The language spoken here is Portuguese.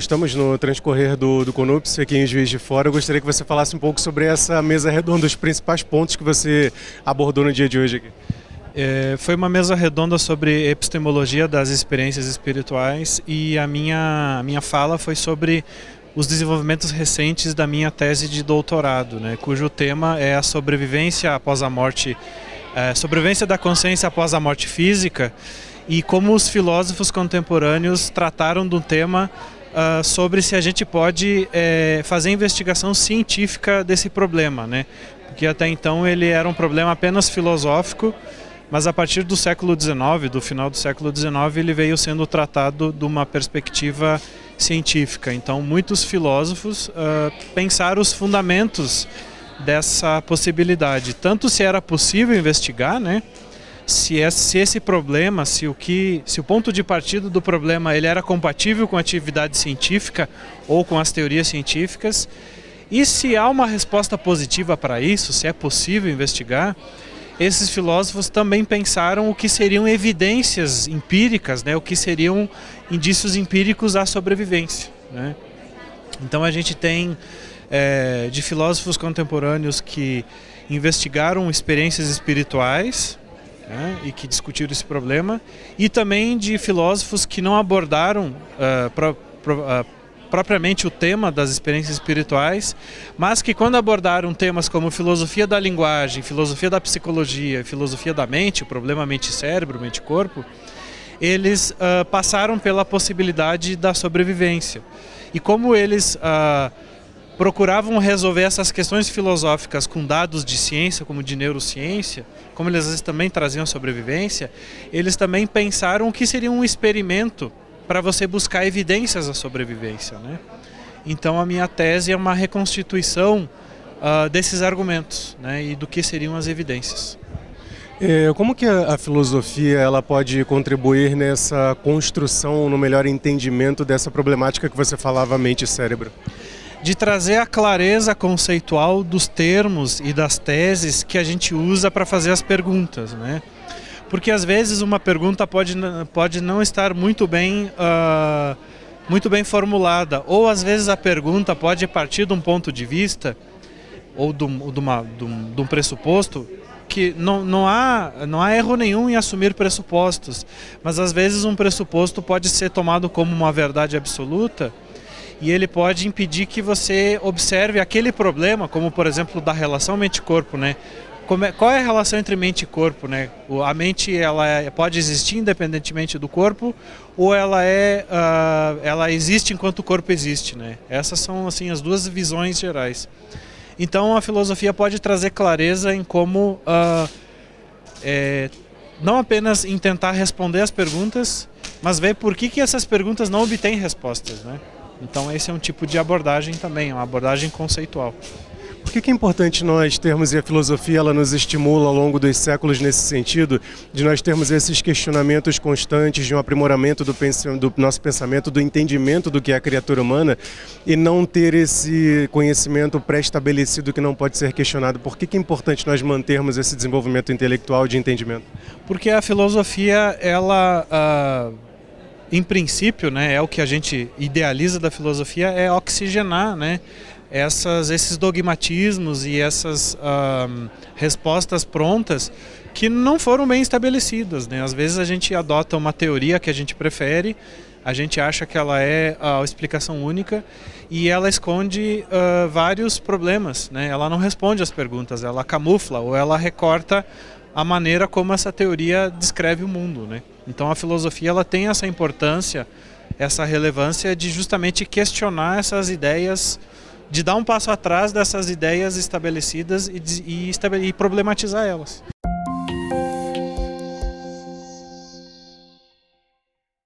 estamos no transcorrer do Conupse aqui em Juiz de Fora. Eu gostaria que você falasse um pouco sobre essa mesa redonda, os principais pontos que você abordou no dia de hoje aqui. Foi uma mesa redonda sobre epistemologia das experiências espirituais e a minha fala foi sobre os desenvolvimentos recentes da minha tese de doutorado, né, cujo tema é a sobrevivência após a morte, sobrevivência da consciência após a morte física, e como os filósofos contemporâneos trataram do tema sobre se a gente pode fazer investigação científica desse problema, né? Porque até então ele era um problema apenas filosófico, mas a partir do século XIX, do final do século XIX, ele veio sendo tratado de uma perspectiva científica. Então muitos filósofos pensaram os fundamentos dessa possibilidade, tanto se era possível investigar, né? Se esse problema, se o ponto de partida do problema ele era compatível com a atividade científica ou com as teorias científicas, e se há uma resposta positiva para isso, se é possível investigar, esses filósofos também pensaram o que seriam evidências empíricas, né, o que seriam indícios empíricos à sobrevivência, né? Então a gente tem de filósofos contemporâneos que investigaram experiências espirituais, e que discutiram esse problema, e também de filósofos que não abordaram propriamente o tema das experiências espirituais, mas que quando abordaram temas como filosofia da linguagem, filosofia da psicologia, filosofia da mente, o problema mente-cérebro, mente-corpo, eles passaram pela possibilidade da sobrevivência. E como eles procuravam resolver essas questões filosóficas com dados de ciência, como de neurociência, como eles às vezes também traziam a sobrevivência, eles também pensaram o que seria um experimento para você buscar evidências da sobrevivência, né? Então a minha tese é uma reconstituição desses argumentos, né, e do que seriam as evidências. Como que a filosofia ela pode contribuir nessa construção, no melhor entendimento dessa problemática que você falava, mente e cérebro? De trazer a clareza conceitual dos termos e das teses que a gente usa para fazer as perguntas, né? Porque às vezes uma pergunta pode não estar muito bem formulada, ou às vezes a pergunta pode partir de um ponto de vista ou de um pressuposto que não há erro nenhum em assumir pressupostos, mas às vezes um pressuposto pode ser tomado como uma verdade absoluta e ele pode impedir que você observe aquele problema, como por exemplo da relação mente-corpo, né? Qual é a relação entre mente e corpo, né? A mente pode existir independentemente do corpo, ou ela existe enquanto o corpo existe, né? Essas são assim as duas visões gerais. Então a filosofia pode trazer clareza em como não apenas em tentar responder as perguntas, mas ver por que essas perguntas não obtêm respostas, né? Então esse é um tipo de abordagem também, uma abordagem conceitual. Por que é importante nós termos, e a filosofia ela nos estimula ao longo dos séculos nesse sentido, de nós termos esses questionamentos constantes, de um aprimoramento do nosso pensamento, do entendimento do que é a criatura humana, e não ter esse conhecimento pré-estabelecido que não pode ser questionado? Por que é importante nós mantermos esse desenvolvimento intelectual de entendimento? Porque a filosofia, ela em princípio, né, é o que a gente idealiza da filosofia, é oxigenar, né, esses dogmatismos e essas respostas prontas que não foram bem estabelecidas, né? Às vezes a gente adota uma teoria que a gente prefere, a gente acha que ela é a explicação única e ela esconde vários problemas, né? Ela não responde às perguntas, ela camufla ou ela recorta a maneira como essa teoria descreve o mundo, né? Então a filosofia ela tem essa importância, essa relevância de justamente questionar essas ideias, de dar um passo atrás dessas ideias estabelecidas e problematizar elas.